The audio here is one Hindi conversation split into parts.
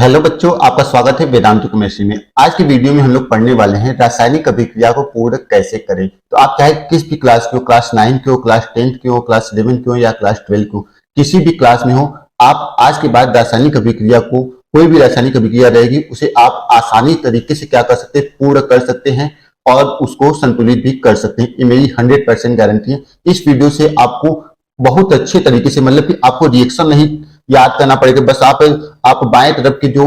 हेलो बच्चों, आपका स्वागत है वेदांत केमिस्ट्री में। आज की वीडियो में हम लोग पढ़ने वाले हैं रासायनिक अभिक्रिया को पूर्ण कैसे करें। तो आप चाहे किस भी क्लास के हो, क्लास 9 के हो, क्लास 10 के हो, क्लास 11 के हो या क्लास 12 के हो, किसी भी क्लास में हो, आप आज के बाद रासायनिक अभिक्रिया को, कोई भी रासायनिक अभिक्रिया रहेगी उसे आप आसानी तरीके से क्या कर सकते हैं, पूर्ण कर सकते हैं और उसको संतुलित भी कर सकते हैं। ये मेरी 100% गारंटी है। इस वीडियो से आपको बहुत अच्छे तरीके से, मतलब कि आपको रिएक्शन नहीं याद करना पड़ेगा, बस आप बाएं तरफ के जो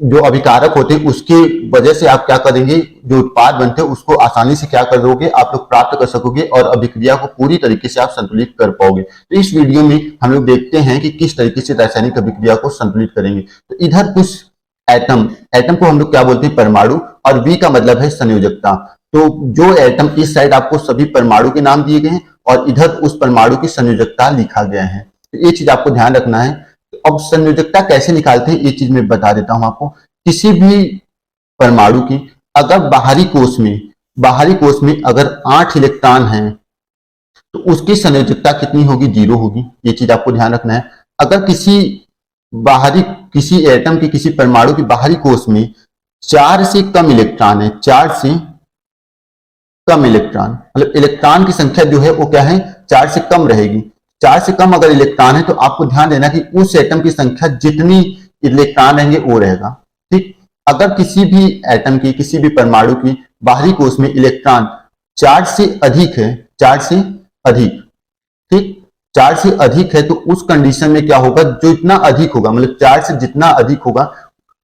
जो अभिकारक होते हैं उसकी वजह से आप क्या करेंगे, जो उत्पाद बनते हैं उसको आसानी से क्या करोगे, आप लोग प्राप्त कर सकोगे और अभिक्रिया को पूरी तरीके से आप संतुलित कर पाओगे। तो इस वीडियो में हम लोग देखते हैं कि किस तरीके से रासायनिक अभिक्रिया को संतुलित करेंगे। तो इधर कुछ एटम एटम को हम लोग क्या बोलते हैं, परमाणु, और वी का मतलब है संयोजकता। तो जो एटम इस साइड आपको सभी परमाणु के नाम दिए गए हैं और इधर उस परमाणु की संयोजकता लिखा गया है। तो ये चीज आपको ध्यान रखना है। अब संयोजकता कैसे निकालते हैं ये चीज मैं बता देता हूं आपको। किसी भी परमाणु की अगर बाहरी कोश में अगर 8 इलेक्ट्रॉन हैं तो उसकी संयोजकता कितनी होगी, 0 होगी। ये चीज आपको ध्यान रखना है। अगर किसी एटम की, किसी परमाणु की बाहरी कोश में 4 से कम इलेक्ट्रॉन है, 4 से कम इलेक्ट्रॉन, मतलब इलेक्ट्रॉन की संख्या जो है वो क्या है, 4 से कम रहेगी। 4 से कम अगर इलेक्ट्रॉन है तो आपको ध्यान देना कि उस एटम की संख्या जितनी इलेक्ट्रॉन रहेंगे वो रहेगा। ठीक, अगर किसी भी एटम की, किसी भी परमाणु की बाहरी कोश में इलेक्ट्रॉन 4 से अधिक है, 4 से अधिक, ठीक, 4 से अधिक है, तो उस कंडीशन में क्या होगा, जो इतना अधिक होगा, मतलब 4 से जितना अधिक होगा,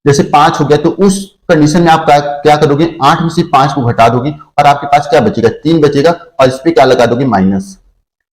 जैसे 5 हो गया, तो उस कंडीशन में आप क्या करोगे, 8 में से 5 को घटा दोगे और आपके पास क्या बचेगा, 3 बचेगा, और इस पे क्या लगा दोगे, माइनस।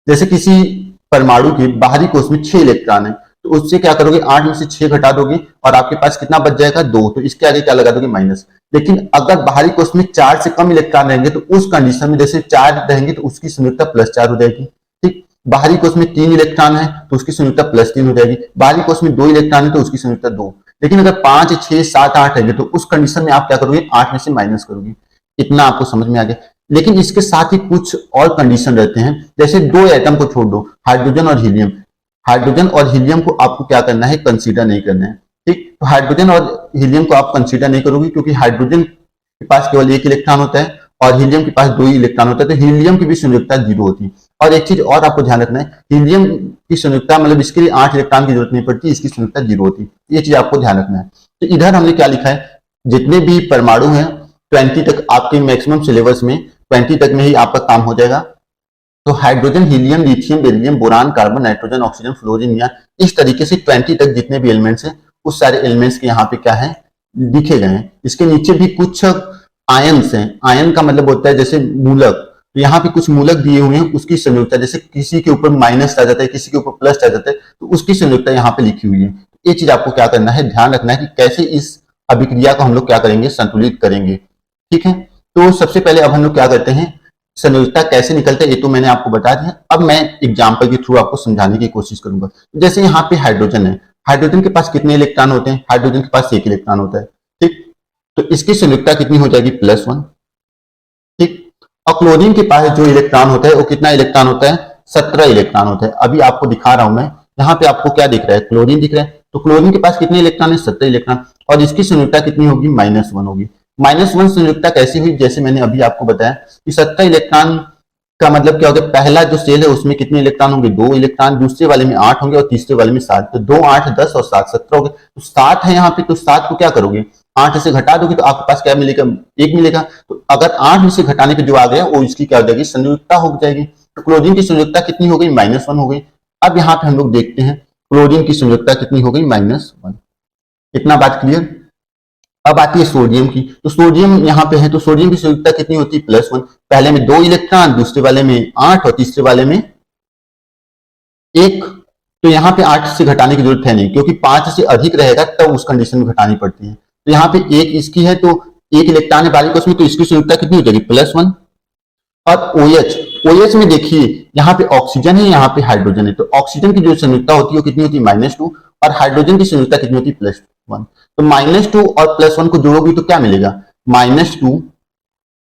जैसे किसी परमाणु के बाहरी कोश में 6 इलेक्ट्रॉन है तो उससे क्या करोगे, 8 में से 6 घटा दोगे और आपके पास कितना बच जाएगा, 2, तो इसके आगे क्या लगा दोगे, माइनस। लेकिन अगर बाहरी कोश में 4 से कम इलेक्ट्रॉन रहेंगे तो उस कंडीशन में जैसे 4 रहेंगे तो उसकी संयोजकता +4 हो जाएगी। ठीक, बाहरी कोश में 3 इलेक्ट्रॉन है तो उसकी संयोजकता +3 हो जाएगी। बाहरी कोश में 2 इलेक्ट्रॉन है तो उसकी संयोजकता 2। लेकिन अगर 5, 6, 7, 8 रहेंगे तो उस कंडीशन में आप क्या करोगे, 8 में से माइनस करोगे। इतना आपको समझ में आ गया। लेकिन इसके साथ ही कुछ और कंडीशन रहते हैं। जैसे 2 एटम को छोड़ दो, हाइड्रोजन और हीलियम। हाइड्रोजन और हीलियम को आपको क्या करना है, कंसीडर नहीं करना है। ठीक, तो हाइड्रोजन और हीलियम को आप कंसीडर नहीं करोगे क्योंकि हाइड्रोजन के पास केवल 1 इलेक्ट्रॉन होता है और हीलियम के पास 2 ही इलेक्ट्रॉन होता है, तो हीलियम की भी संयोजकता 0 होती है। और एक चीज और आपको ध्यान रखना है, हीलियम की संयोजकता, मतलब इसके लिए 8 इलेक्ट्रॉन की जरूरत नहीं पड़ती, इसकी संयोजकता 0 होती है। ये चीज आपको ध्यान रखना है। तो इधर हमने क्या लिखा है, जितने भी परमाणु हैं 20 तक, आपके मैक्सिमम सिलेबस में 20 तक में ही आपका काम हो जाएगा। तो hydrogen, helium, lithium, beryllium, boron, carbon, nitrogen, oxygen, fluorine, या इस तरीके से 20 तक जितने भी एलिमेंट्स हैं उस सारे एलिमेंट्स के यहाँ पे क्या है, लिखे गए हैं। इसके नीचे भी कुछ आयन्स हैं। आयन का मतलब होता है जैसे मूलक, तो यहाँ पे कुछ मूलक दिए हुए हैं, उसकी संयोजकता, जैसे किसी के ऊपर माइनस आ जाता है, किसी के ऊपर प्लस आ जाता है, तो उसकी संयोजकता यहाँ पे लिखी हुई है। ये चीज आपको क्या करना है, ध्यान रखना है कि कैसे इस अभिक्रिया को हम लोग क्या करेंगे, संतुलित करेंगे। ठीक है, तो सबसे पहले अब हम लोग क्या करते हैं, संयोजकता कैसे निकलता है ये तो मैंने आपको बता दिया। अब मैं एग्जांपल के थ्रू आपको समझाने की कोशिश करूंगा। जैसे यहाँ पे हाइड्रोजन है, हाइड्रोजन के पास कितने इलेक्ट्रॉन होते हैं, हाइड्रोजन के पास 1 इलेक्ट्रॉन होता है। ठीक, तो इसकी संयोजकता कितनी हो जाएगी, +1। ठीक, और क्लोरीन के पास जो इलेक्ट्रॉन होता है वो कितना इलेक्ट्रॉन होता है, 17 इलेक्ट्रॉन होता है। अभी आपको दिखा रहा हूं मैं, यहाँ पे आपको क्या दिख रहा है, क्लोरीन दिख रहा है। तो क्लोरीन के पास कितने इलेक्ट्रॉन है, 17 इलेक्ट्रॉन, और इसकी संयोजकता कितनी होगी, -1 होगी। -1 संयोजकता कैसी हुई, जैसे मैंने अभी आपको बताया कि 17 इलेक्ट्रॉन का मतलब क्या होगा, पहला जो सेल है उसमें कितने इलेक्ट्रॉन होंगे, 2 इलेक्ट्रॉन, दूसरे वाले में 8 होंगे और तीसरे वाले में 7। तो 2, 8, 10 और 7, 17 हो गए। तो 7 है यहाँ पे, तो 7 को क्या करोगे, 8 से घटा दोगे तो आपके पास क्या मिलेगा, 1 मिलेगा। तो अगर 8 में से घटाने पे जो आ गया वो इसकी क्या हो जाएगी, संयोजकता हो जाएगी। तो क्लोरीन की संयोजकता कितनी हो गई, -1 हो गई। अब यहाँ पे हम लोग देखते हैं क्लोरीन की संयोजकता कितनी हो गई, -1। इतना बात क्लियर। अब आती है सोडियम की। तो सोडियम यहाँ पे है, तो सोडियम की संयोजकता कितनी होती है, +1। पहले में 2 इलेक्ट्रॉन, दूसरे वाले में 8 और तीसरे वाले में 1। तो यहाँ पे 8 से घटाने की जरूरत है नहीं, क्योंकि 5 से अधिक रहेगा तब उस कंडीशन में घटानी पड़ती है। तो यहाँ पे 1 इसकी है, तो 1 इलेक्ट्रॉन है बाहरी कोश में, तो इसकी संयोजकता कितनी हो जाएगी, +1। और OH में देखिए यहाँ पे ऑक्सीजन है, यहाँ पे हाइड्रोजन है, तो ऑक्सीजन की जो संयोजकता होती है वो कितनी होती है, -2, और हाइड्रोजन की संयोजकता कितनी होती है, +1। तो -2 और +1 को जोड़ोगे तो क्या मिलेगा, -2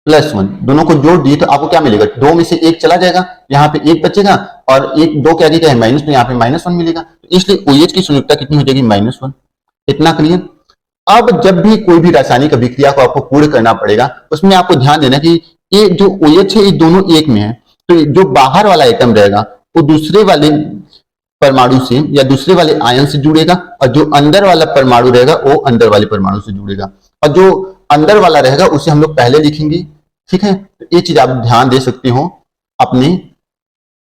+1, दोनों को जोड़ दिए तो आपको क्या मिलेगा, 2 में से 1 चला जाएगा, यहाँ पे 1 बचेगा और 1 2 के आगे क्या है, माइनस, तो यहाँ पे -1 मिलेगा। तो इसलिए OH की संयोजकता कितनी हो जाएगी, -1। इतना क्लियर। अब जब भी कोई भी रासायनिक अभिक्रिया को आपको पूर्ण करना पड़ेगा, उसमें आपको ध्यान देना कि ये जो OH है ये दोनों एक में है, तो जो बाहर वाला एटम रहेगा वो दूसरे वाले परमाणु से या दूसरे वाले आयन से जुड़ेगा, और जो अंदर वाला परमाणु रहेगा वो अंदर वाले परमाणु से जुड़ेगा, और जो अंदर वाला रहेगा उसे हम लोग पहले लिखेंगे। ठीक है, तो ये चीज आप ध्यान दे सकते हो अपने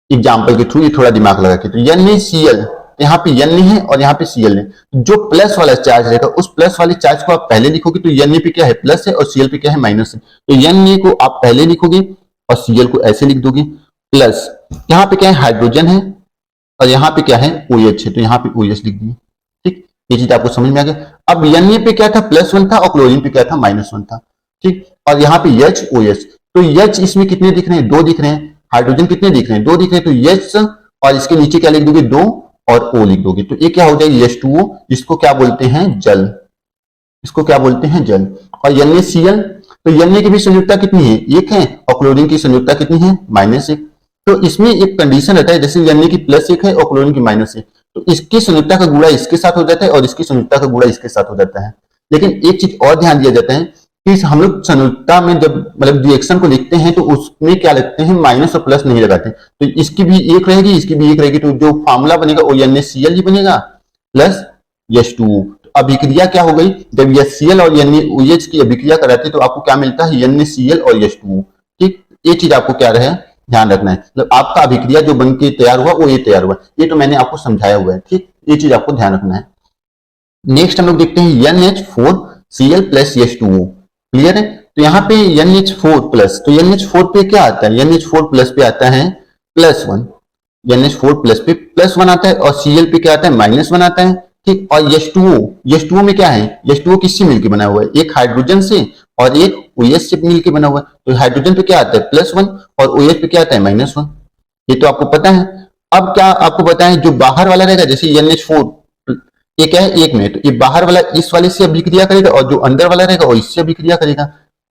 एग्जाम्पल के थ्रू, ये थोड़ा दिमाग लगा के। तो NaCl, यहाँ पे N है और यहाँ पे Cl है, जो प्लस वाला चार्ज रहेगा उस प्लस वाले चार्ज को आप पहले लिखोगे, तो Na पे क्या है प्लस है और Cl पे क्या है माइनस है, तो Na को आप पहले लिखोगे और Cl को ऐसे लिख दोगे प्लस, यहाँ पे क्या है हाइड्रोजन है और यहाँ पे क्या है OH है, तो यहाँ पे OH लिख दिए। ठीक, ये चीज आपको समझ में आ गया। अब Na पे क्या था +1 था और क्लोरीन पे क्या था -1 था। ठीक, और यहाँ पे H OH, तो H इसमें कितने दिख रहे हैं, 2 दिख रहे हैं, हाइड्रोजन कितने दिख रहे हैं, 2 दिख रहे हैं, तो H और इसके नीचे क्या लिख दोगे 2 और O लिख दोगे, तो ये क्या हो जाएगा H2O, इसको क्या बोलते हैं जल, इसको क्या बोलते हैं जल। और NaCl, तो Na की भी संयुक्ता कितनी है 1 है और क्लोरीन की संयुक्ता कितनी है -1, तो इसमें एक कंडीशन रहता है, जैसे Na की +1 है और क्लोरीन की -1, तो इसकी संयुक्ता का गुणा इसके साथ हो जाता है और इसकी संयुक्ता का गुणा इसके साथ हो जाता है। लेकिन एक चीज और ध्यान दिया जाता है कि हम लोग संयुक्ता में जब मतलब रिएक्शन को लिखते हैं तो उसमें क्या लिखते हैं माइनस और प्लस नहीं लगाते, तो इसकी भी एक रहेगी इसकी भी एक रहेगी, तो जो फॉर्मूला बनेगा वो NaCl ही बनेगा प्लस H2O। तो अभिक्रिया क्या हो गई, जब HCl और NaOH की अभिक्रिया कराते तो आपको क्या मिलता है NaCl और H2O। ठीक, ये चीज आपको क्या रहे ध्यान रखना है, मतलब आपका अभिक्रिया जो बन के तैयार हुआ वो ये तैयार हुआ, ये तो मैंने आपको समझाया हुआ है। ठीक, ये चीज आपको ध्यान रखना है। नेक्स्ट हम लोग देखते हैं NH4Cl प्लस H2O। क्लियर है, तो यहाँ पे NH4 प्लस, तो NH4 पे क्या आता है, NH4 प्लस पे आता है +1, NH4 प्लस पे +1 आता है और Cl पे क्या आता है -1 आता है। ठीक, और H2O में क्या है, H2O किससे मिलकर बना हुआ है, एक हाइड्रोजन से और एक OH से मिलकर बना हुआ है, तो हाइड्रोजन पे क्या आता है +1 और OH पे क्या आता है -1, ये तो आपको पता है। अब क्या आपको पता है जो बाहर वाला रहेगा, जैसे NH4 ये क्या है 1 में, तो ये बाहर वाला इस वाले से अभिक्रिया करेगा और जो अंदर वाला रहेगा वो इससे अभिक्रिया करेगा।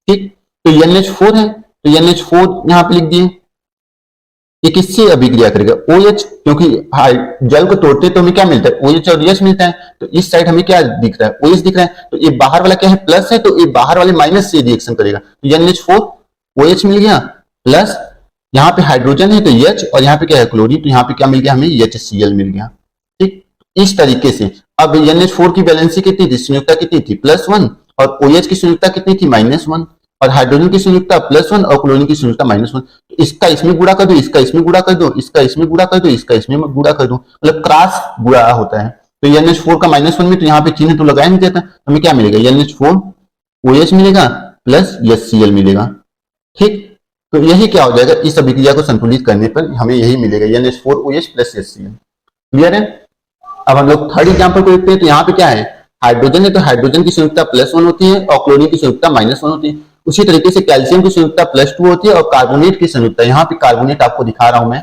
ठीक, तो NH4 है तो NH4 यहाँ पे लिख दिए, ये किससे अभिक्रिया करेगा OH, क्योंकि जल को तोड़ते तो हमें क्या मिलता है OH और OH मिलता है, तो इस साइड हमें क्या दिख रहा है OH दिख रहा है, तो ये बाहर वाला क्या है प्लस है, तो ये बाहर वाले माइनस से रिएक्शन करेगा, तो NH4 OH मिल गया प्लस, यहाँ पे हाइड्रोजन है तो H और यहाँ पे क्या है क्लोरीन, तो यहाँ पे क्या मिल गया हमें HCl मिल गया। ठीक, इस तरीके से अब NH4 की वैलेंसी कितनी थी, संयुक्ता कितनी थी +1 और OH की संयुक्ता कितनी थी -1 और हाइड्रोजन की संयुक्ता +1 और क्लोरीन की संयुक्ता -1, तो इसका इसमें गुणा कर दो, इसका इसमें गुणा कर दो, इसका इसमें गुणा कर दो, इसका इसमें गुणा कर दो, मतलब क्रॉस गुणा होता है। तो NH4 का -1 में तो यहाँ पे चिन्ह तो लगाया नहीं जाता, हमें क्या मिलेगा NH4 OH मिलेगा प्लस HCl मिलेगा। ठीक, तो यही क्या हो जाएगा, इस अभिक्रिया को संतुलित करने पर हमें यही मिलेगा NH4 OH plus HCl। Clear है। अब हम लोग थर्ड एग्जांपल को देखते हैं, तो यहाँ पे क्या है हाइड्रोजन है तो हाइड्रोजन की संयुक्ता +1 होती है और क्लोरीन की संयुक्ता -1 होती है। उसी तरीके से कैल्शियम की संयुक्ता +2 होती है और कार्बोनेट की संयुक्ता, यहाँ पे कार्बोनेट आपको दिखा रहा हूं मैं,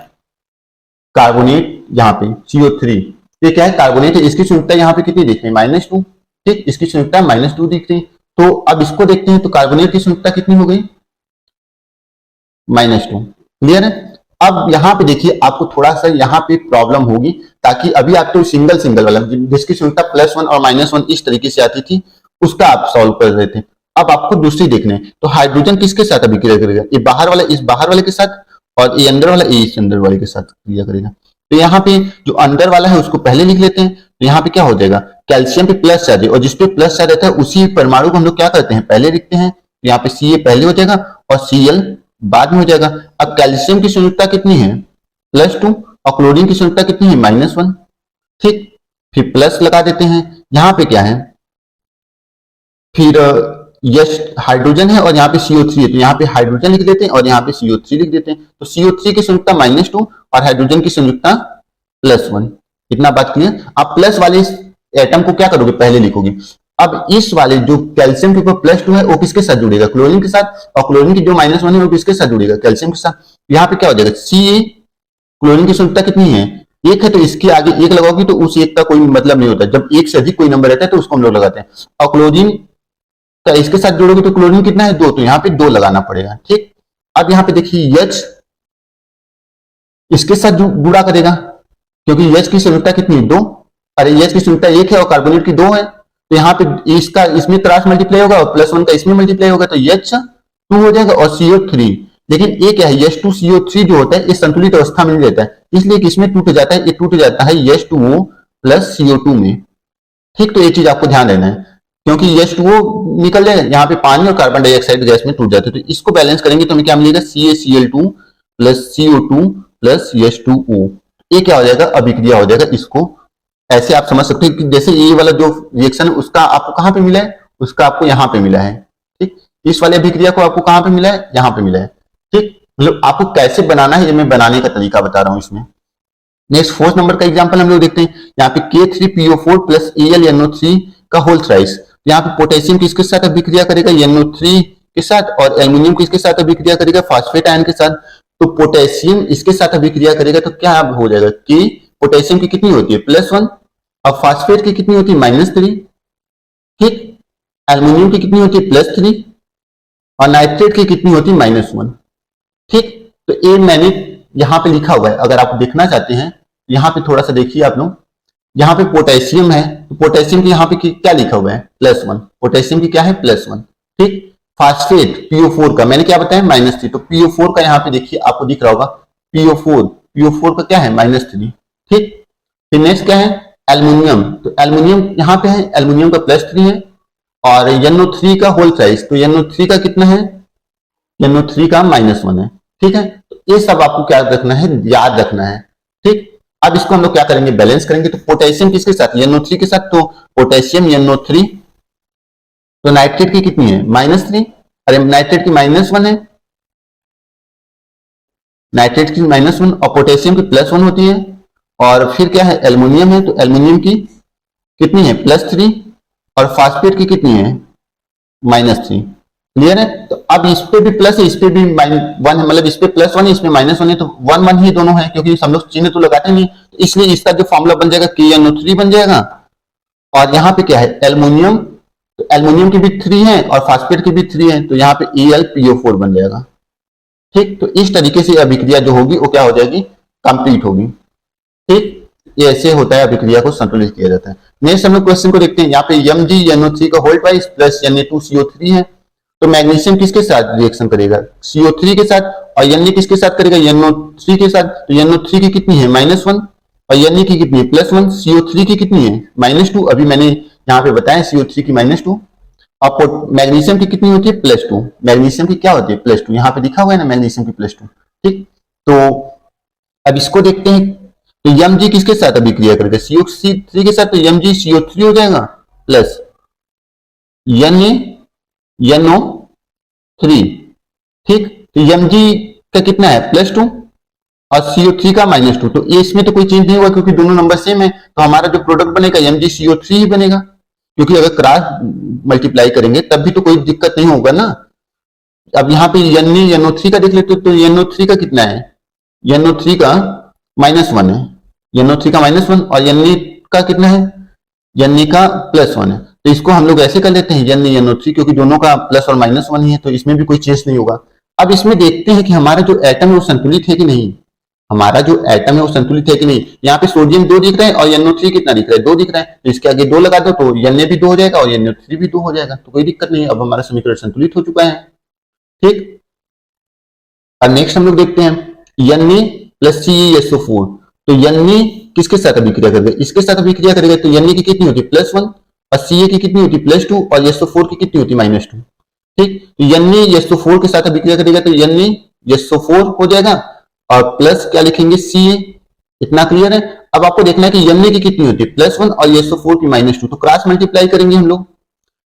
कार्बोनेट यहाँ पे CO3, ये क्या है कार्बोनेट है, इसकी संयुक्ता यहाँ पे कितनी दिख रही है -2। ठीक, इसकी संयुक्ता -2 दिख रही है। तो अब इसको देखते हैं, तो कार्बोनेट की संयुक्ता कितनी हो गई -2। क्लियर है। अब यहाँ पे देखिए आपको थोड़ा सा यहाँ पे प्रॉब्लम होगी, ताकि अभी आप तो सिंगल सिंगल वाला जिसकी संयुक्ता +1 और -1 इस तरीके से आती थी उसका आप सॉल्व कर रहे थे, अब आपको दूसरी देखने हैं। तो हाइड्रोजन किसके साथ अभिक्रिया करेगा, ये बाहर वाला इस बाहर वाले के साथ और ये अंदर वाला इस अंदर वाले के साथ क्रिया करेगा। तो यहाँ पे जो अंदर वाला है उसको पहले लिख लेते हैं, तो यहाँ पे क्या हो जाएगा कैल्शियम पे प्लस चार्ज है और जिसपे प्लस चार्ज रहता है उसी परमाणु को हम लोग क्या करते हैं पहले लिखते हैं, तो यहाँ पे Ca पहले हो जाएगा और Cl बाद में हो जाएगा। अब कैल्शियम की संयुक्ता कितनी है +2 और क्लोरीन की संयुक्ता कितनी है -1। ठीक, फिर प्लस लगा देते हैं, यहाँ पे क्या है फिर यश हाइड्रोजन है और यहाँ पे CO3 है, तो यहाँ पे हाइड्रोजन लिख देते हैं और यहाँ पे CO3 लिख देते हैं। तो CO3 की संयुक्ता -2 और हाइड्रोजन की संयुक्ता +1। इतना बात क्लियर। आप प्लस वाले एटम को क्या करोगे पहले लिखोगे। अब इस वाले जो कैल्शियम के ऊपर +2 है वो किसके साथ जुड़ेगा क्लोरीन के साथ, और क्लोरीन की जो -1 है वो किसके साथ जुड़ेगा कैल्शियम के साथ। यहाँ पे क्या हो जाएगा Ca, क्लोरीन की संयुक्ता कितनी है 1 है, तो इसके आगे 1 लगाओगे तो उस 1 का कोई मतलब नहीं होता, जब 1 से अधिक कोई नंबर रहता है तो उसको हम लोग लगाते हैं। और क्लोरीन का इसके साथ जोड़ोगे तो क्लोरीन कितना है 2, तो यहाँ पे 2 लगाना पड़ेगा। ठीक, अब यहाँ पे देखिए H इसके साथ गुणा करेगा क्योंकि H की संयुक्ता कितनी 2, अरे H की संयुक्ता 1 है और कार्बोनेट की 2 है, तो यहाँ पे इसका इसमें क्रॉस मल्टीप्लाई होगा और +1 का इसमें मल्टीप्लाई होगा, तो H2 हो जाएगा और CO3। लेकिन ये क्या है, H2CO3 जो होता है ये संतुलित अवस्था में नहीं रहता है, इसलिए किसमें टूट जाता है, ये टूट जाता है H2O प्लस CO2 में। ठीक, तो ये चीज आपको ध्यान देना है, क्योंकि H2O निकल जाएगा, यहाँ पे पानी और कार्बन डाइऑक्साइड गैस में टूट जाते हैं, तो इसको बैलेंस करेंगे तो हमें क्या मिलेगा, CaCl2 plus CO2 plus H2O। ये क्या हो जाएगा, अभिक्रिया हो जाएगा। इसको ऐसे आप समझ सकते हो कि जैसे ये वाला जो रिएक्शन उसका आपको कहाँ पे मिला है, उसका आपको यहाँ पे मिला है। ठीक, इस वाले अभिक्रिया को आपको कहाँ पे मिला है, यहाँ पे मिला है। ठीक, मतलब आपको कैसे बनाना है ये मैं बनाने का तरीका बता रहा हूँ इसमें। नेक्स्ट 4 नंबर का एग्जांपल हम लोग देखते हैं। यहाँ पे K3PO4 प्लस AlNO3 का होल थ्राइस। यहाँ पे पोटेशियम किसके साथ अभिक्रिया करेगा, NO3 के साथ, और एल्यूमिनियम किसके साथ अभिक्रिया करेगा, फास्फेट आयन के साथ। तो पोटेशियम इसके साथ अभिक्रिया करेगा तो क्या हो जाएगा कि पोटेशियम की कितनी होती है, +1, और फास्फेट की कितनी होती है, -3। ठीक, एल्यूमिनियम की कितनी होती है, +3, और नाइट्रेट की कितनी होती है, -1। ठीक, तो ये मैंने यहाँ पे लिखा हुआ है, अगर आप देखना चाहते हैं यहाँ पे थोड़ा सा देखिए आप लोग। यहाँ पे पोटेशियम है, तो पोटेशियम की यहाँ पे क्या लिखा हुआ है, +1। पोटेशियम की क्या है, +1। ठीक, फास्फेट PO4 का मैंने क्या बताया, -3। तो PO4 का यहाँ पे देखिए आपको दिख रहा होगा, PO4 का क्या है, -3। ठीक, फिर नेक्स्ट क्या है, एल्यूमिनियम। तो एल्यूमिनियम यहाँ पे है, एल्यूमिनियम का +3 है, और NO3 का होल साइज, तो NO3 का कितना है, NO3 का -1 है। ठीक है, तो ये सब आपको क्या रखना है, याद रखना है। ठीक, अब इसको हम लोग क्या करेंगे, बैलेंस करेंगे। तो पोटेशियम किसके साथ, NO3 के साथ, तो पोटेशियम NO3, तो नाइट्रेट की कितनी है, -3, अरे नाइट्रेट की -1 है, नाइट्रेट की -1 और पोटेशियम की +1 होती है। और फिर क्या है, एल्यूमिनियम है, तो एल्यूमिनियम की कितनी है, +3, और फास्फेट की कितनी है, -3। क्लियर है, तो अब इस पे भी प्लस है, इस पे भी -1 है, मतलब इस पे +1 है, इस पे -1 है, तो 1 1 ही दोनों है, क्योंकि हम लोग चिन्ह तो लगाते नहीं, तो इसलिए इसका जो फॉर्मूला बन जाएगा KNO3 बन जाएगा। और यहाँ पे क्या है, एल्यूमिनियम, तो एल्यूमिनियम की भी 3 है और फास्फेट की भी 3 है, तो यहाँ पे AlPO4 बन जाएगा। ठीक, तो इस तरीके से अभिक्रिया जो होगी वो क्या हो जाएगी, कंप्लीट होगी। ठीक, ये ऐसे होता है, अभिक्रिया को संतुलित किया जाता है। नेक्स्ट हम लोग क्वेश्चन को देखते हैं। यहाँ पे MgNO3 का होल ट्वाइस प्लस Na2CO3 है, तो मैग्नीशियम किसके साथ रिएक्शन करेगा, CO3 के साथ, और Na किसके साथ करेगा, NO3 के साथ। तो NO3 की कितनी है, -1, और Na की कितनी है, +1। CO3 की कितनी है, -2, अभी मैंने यहाँ पे बताया CO3 की -2। और मैग्नीशियम की कितनी होती है, +2। मैग्नीशियम की क्या होती है, +2, यहाँ पे लिखा हुआ है ना मैग्नीशियम की +2। ठीक, तो अब इसको देखते हैं। तो Mg किसके साथ अभिक्रिया करेगा, CO3 के साथ, तो MgCO3 हो जाएगा प्लस NaNO3। ठीक, तो Mg का कितना है, +2, और CO3 का -2। तो इसमें तो कोई चेंज नहीं हुआ क्योंकि दोनों नंबर सेम है, तो हमारा जो प्रोडक्ट बनेगा MgCO3 ही बनेगा, क्योंकि अगर क्रॉस मल्टीप्लाई करेंगे तब भी तो कोई दिक्कत नहीं होगा ना। अब यहाँ पे NaNO3 का देख लेते, तो NO3 का कितना है, NO3 का -1 है, NO3 का -1, और Na का कितना है, Na का +1 है। तो इसको हम लोग ऐसे कर लेते हैं NaNO3, क्योंकि दोनों का प्लस और -1 ही है, तो इसमें भी कोई चेंज नहीं होगा। अब इसमें देखते हैं कि हमारा जो एटम है वो संतुलित है कि नहीं, हमारा जो एटम है वो संतुलित है कि नहीं। यहाँ पे सोडियम 2 दिख रहा है और NO3 कितना दिख रहा है, 2 दिख रहा है, तो इसके आगे 2 लगा दो तो Na भी 2 हो जाएगा और NO3 भी 2 हो जाएगा, तो कोई दिक्कत नहीं है। अब हमारा समीकरण संतुलित हो चुका है। ठीक, अब नेक्स्ट हम लोग देखते हैं Na प्लस CeSO4। तो Na किसके साथ अभिक्रिया करेगा, इसके साथ अभिक्रिया करेगा, तो Na की कितनी होती है, +1, और Ca की कितनी होती है, +2, और SO4 की कितनी होती है, -2। ठीक, तो NaSO4 के साथ अभिक्रिया करेगा, तो NaSO4 हो जाएगा, और प्लस क्या लिखेंगे, Ca। इतना क्लियर है। अब आपको देखना है कि Na की कितनी होती है, +1, और SO4 की -2, तो क्रॉस मल्टीप्लाई करेंगे हम लोग,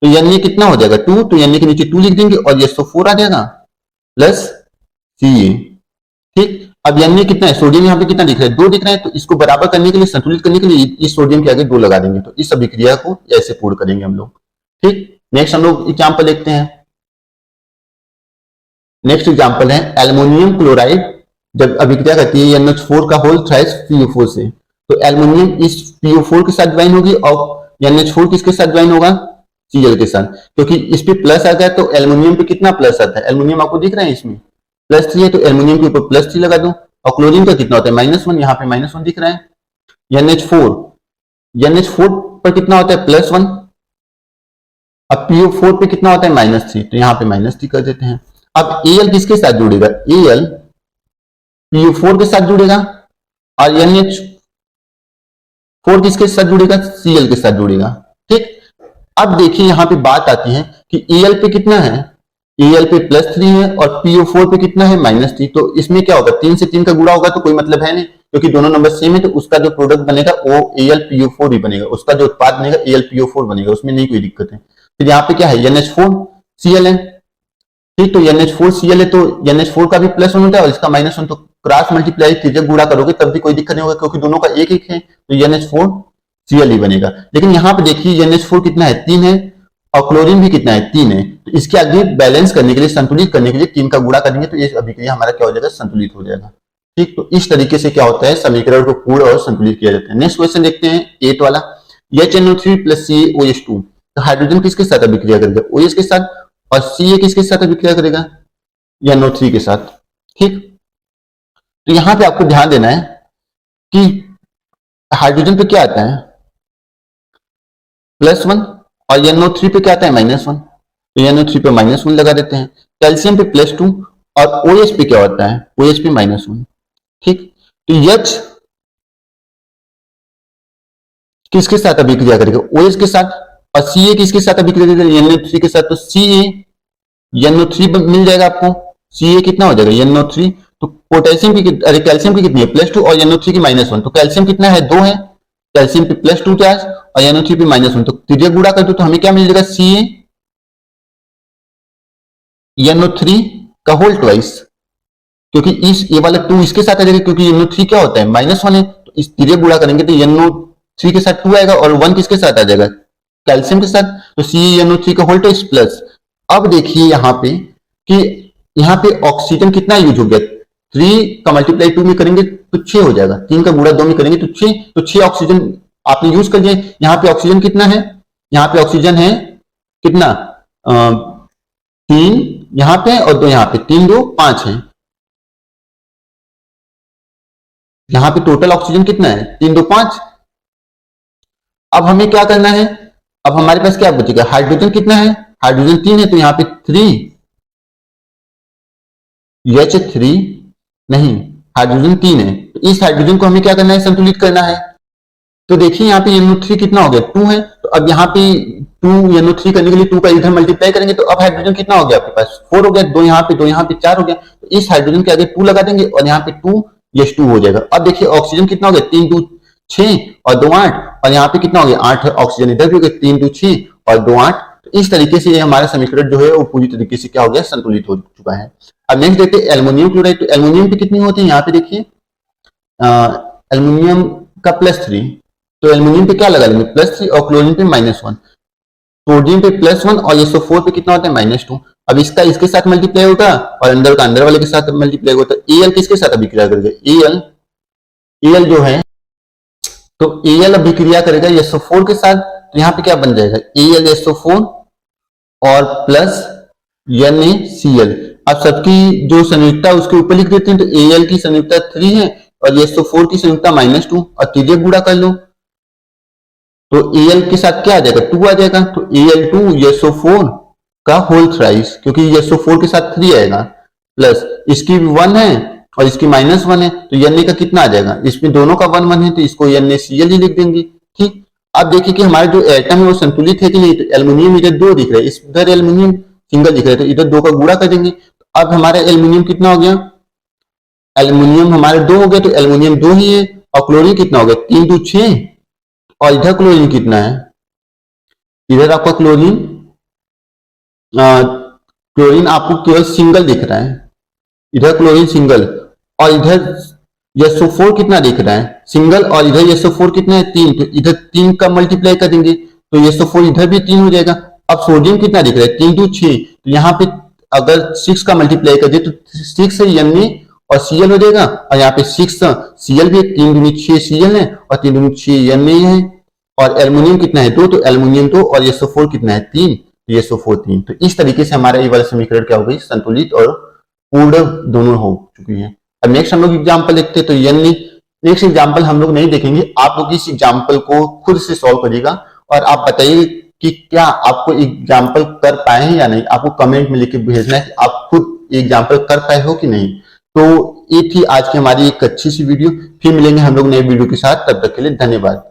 तो Na कितना हो जाएगा, 2, तो Na के नीचे 2 लिख देंगे, और SO4 आ जाएगा प्लस Ca। ठीक, अब Na कितना है, सोडियम यहाँ पे कितना दिख रहा है, 2 दिख रहा है, तो इसको बराबर करने के लिए, संतुलित करने के लिए इस सोडियम के आगे 2 लगा देंगे, तो इस अभिक्रिया को ऐसे पूर्ण करेंगे हम लोग। ठीक, नेक्स्ट हम लोग एग्जाम्पल देखते हैं। नेक्स्ट एग्जाम्पल है एल्युमिनियम क्लोराइड जब अभिक्रिया करती है NH4 का होल थ्राइस PO4 से, तो एल्युमिनियम इस PO4 के साथ ज्वाइन होगी और NH4 किसके साथ ज्वाइन होगा, Cl के साथ, क्योंकि इस पे प्लस आ गया तो एल्युमिनियम पे कितना प्लस आता है, एल्युमिनियम आपको दिख रहा है इसमें +3 है, तो एल्युमिनियम के ऊपर +3 लगा दो, और क्लोरीन का कितना होता है, -1, यहाँ पे -1 दिख रहा है। NH4 पर कितना होता है, +1, अब PO4 पे कितना होता है -3, तो यहाँ पे -3 कर देते हैं। अब Al किसके साथ जुड़ेगा, Al PO4 के साथ जुड़ेगा और NH4 किसके साथ जुड़ेगा, Cl के साथ जुड़ेगा। ठीक, अब देखिए यहाँ पे बात आती है कि Al पे कितना है, Al पे +3 है और PO4 पे कितना है -3, तो इसमें क्या होगा, 3 से 3 का गुणा होगा तो कोई मतलब है नहीं, क्योंकि दोनों नंबर सेम है, तो उसका जो प्रोडक्ट बनेगा वो AlPO4 ही बनेगा, उसका जो उत्पाद बनेगा AlPO4 बनेगा, उसमें नहीं कोई दिक्कत है। फिर यहाँ पे क्या है, NH4Cl है। ठीक, तो NH4Cl है तो NH4 का भी +1 होता है और इसका -1, तो क्रॉस मल्टीप्लाई कीजिए, गुणा करोगे तब भी कोई दिक्कत नहीं होगा, क्योंकि दोनों का एक एक है, तो NH4Cl ही बनेगा। लेकिन यहाँ पे देखिए NH4 कितना है, 3 है और क्लोरीन भी कितना है, 3 है, तो इसके आगे बैलेंस करने के लिए, संतुलित करने के लिए 3 का गुणा करेंगे तो ये अभिक्रिया हमारा क्या हो जाएगा, संतुलित हो जाएगा। ठीक, तो इस तरीके से क्या होता है, समीकरण को पूर्ण और संतुलित किया जाता है। नेक्स्ट क्वेश्चन देखते हैं 8 वाला, HNO3 + CaOH2, तो हाइड्रोजन किसके साथ अभिक्रिया करेगा, OH के साथ, और Ca किसके साथ अभिक्रिया करेगा, NO3 के साथ। ठीक, तो यहां पे आपको ध्यान देना है कि हाइड्रोजन पे क्या आता है +1 और NO3 पे क्या आता है -1, तो NO3 पे -1 लगा देते हैं। कैल्शियम पे +2 और OH पे क्या होता है, OH पे -1। ठीक, तो H किसके साथ अभिक्रिया करेगा, OH के साथ, और Ca किसके साथ अभिक्रिया करेगा, NO3 के साथ, तो NO3 मिल जाएगा आपको। Ca कितना हो जाएगा, NO3, तो पोटेशियम की अरे कैल्शियम की कितनी है, +2 और NO3 की -1, तो कैल्शियम कितना है, 2 है, कैल्शियम पे +2 चार्ज और NO3 पे -1, तो त्रिज्या गुणा कर दो तो हमें क्या मिल जाएगा, CaNO3 का होल ट्वाइस, क्योंकि इस ये वाला 2 इसके साथ आ जाएगा, क्योंकि NO3 क्या होता है, -1 है, तो इस त्रिज्या गुणा करेंगे तो NO3 के साथ 2 आएगा और 1 किसके साथ आ जाएगा, कैल्शियम के साथ, तो CaNO3 का होल ट्वाइस प्लस। अब देखिए यहाँ पे कि यहाँ पे ऑक्सीजन कितना यूज हो गया, 3 का मल्टीप्लाई 2 में करेंगे तो 6 हो जाएगा, 3 का गुणा 2 में करेंगे तो 6, तो 6 ऑक्सीजन आपने यूज कर दिया। यहाँ पे ऑक्सीजन कितना है, यहाँ पे ऑक्सीजन है कितना, 3 यहाँ पे और 2 यहाँ पे, 3 2 5 है, यहाँ पे टोटल ऑक्सीजन कितना है, 3 2 5। अब हमें क्या करना है, अब हमारे पास क्या बचेगा, हाइड्रोजन कितना है, हाइड्रोजन 3 है, तो यहाँ पे 3 H3 नहीं, हाइड्रोजन 3 है, तो इस हाइड्रोजन को हमें क्या करना है, संतुलित करना है। तो देखिए यहाँ पे NO3 कितना हो गया, 2 है, तो अब यहाँ पे 2 NO3 करने के लिए 2 का इधर मल्टीप्लाई करेंगे तो अब हाइड्रोजन कितना हो गया आपके पास, 4 हो गया, 2 यहाँ पे 2 यहाँ पे 4 हो गया, तो इस हाइड्रोजन के आगे 2 लगा देंगे और यहाँ पे 2H2 हो जाएगा। अब देखिए ऑक्सीजन कितना हो गया, 3 2 6 और 2 8, और यहाँ पे कितना हो गया 8, ऑक्सीजन इधर भी हो गया, 3 2 6 और 2 8, तो इस तरीके से ये हमारा समीकरण जो है वो पूरी तरीके से क्या हो गया, संतुलित हो चुका है। अब नेक्स्ट देखते हैं एल्युमिनियम क्लोराइड, तो एल्युमिनियम पे कितनी होती है, यहाँ पे देखिए एल्युमिनियम का +3, तो एल्युमिनियम पे क्या लगा लेंगे, +3 और क्लोरीन पे -1, सोडियम पे +1 और SO4 पे कितना होता है, -2। अब इसका इसके साथ मल्टीप्लाई होगा और अंदर का अंदर वाले के साथ मल्टीप्लाई होता है। Al किसके साथ अभिक्रिया करेगा, Al जो है, तो Al अभिक्रिया करेगा SO4 के साथ, तो यहाँ पे क्या बन जाएगा, AlSO4 और प्लस NaCl। अब सबकी जो संयुक्ता उसके ऊपर लिख देते हैं, तो Al की संयुक्ता 3 है और SO4 की संयुक्ता -2, और त्रिज्या गुणा कर लो तो Al के साथ क्या आ जाएगा, 2 आ जाएगा, तो Al2 SO4 का होल थ्राइस, क्योंकि SO4 के साथ 3 आएगा, प्लस इसकी 1 है और इसकी -1 है, तो Na का कितना आ जाएगा, इसमें दोनों का 1 1 है तो इसको NaCl ही लिख देंगे। ठीक, अब देखिए कि हमारे जो एटम है वो संतुलित है कि नहीं, तो एल्युमिनियम इधर 2 दिख रहा है, इधर एल्युमिनियम सिंगल दिख रहा है, तो इधर 2 का गुणा कर देंगे, तो अब हमारा एल्युमिनियम कितना हो गया, एल्युमिनियम हमारे 2 हो गए, तो एल्युमिनियम 2 ही है, और क्लोरीन कितना हो गया, 3 2 6, और इधर क्लोरीन कितना है, इधर आपका क्लोरीन आपको केवल सिंगल दिख रहा है, इधर क्लोरीन सिंगल, और इधर SO4 कितना दिख रहा है, सिंगल, और इधर SO4 कितना है, 3, तो इधर 3 का मल्टीप्लाई कर देंगे तो SO4 इधर भी 3 हो जाएगा। अब सोडियम कितना दिख रहा है, 3 2 6, तो यहाँ पे अगर 6 का मल्टीप्लाई कर दे तो 6 से Na और Cl हो जाएगा, और यहाँ पे 6 Cl भी 3 दूनी 6 Cl है और 3 दूनी 6 Na है, और एल्युमिनियम कितना है 2, तो एल्युमिनियम 2 और SO4 कितना है 3, तो SO4 3। तो इस तरीके से हमारा ये वाला समीकरण क्या हो गई, संतुलित और पूर्ण दोनों हो चुकी है। अब नेक्स्ट हम लोग एग्जाम्पल देखते हैं, तो यानी नेक्स्ट एग्जाम्पल हम लोग नहीं देखेंगे, आप लोग इस एग्जाम्पल को खुद से सॉल्व करिएगा और आप बताइए कि क्या आपको एग्जाम्पल कर पाए हैं या नहीं, आपको कमेंट में लिख भेजना है कि आप खुद एग्जाम्पल कर पाए हो कि नहीं। तो ये थी आज की हमारी एक अच्छी सी वीडियो। फिर मिलेंगे हम लोग नए वीडियो के साथ, तब तक के लिए धन्यवाद।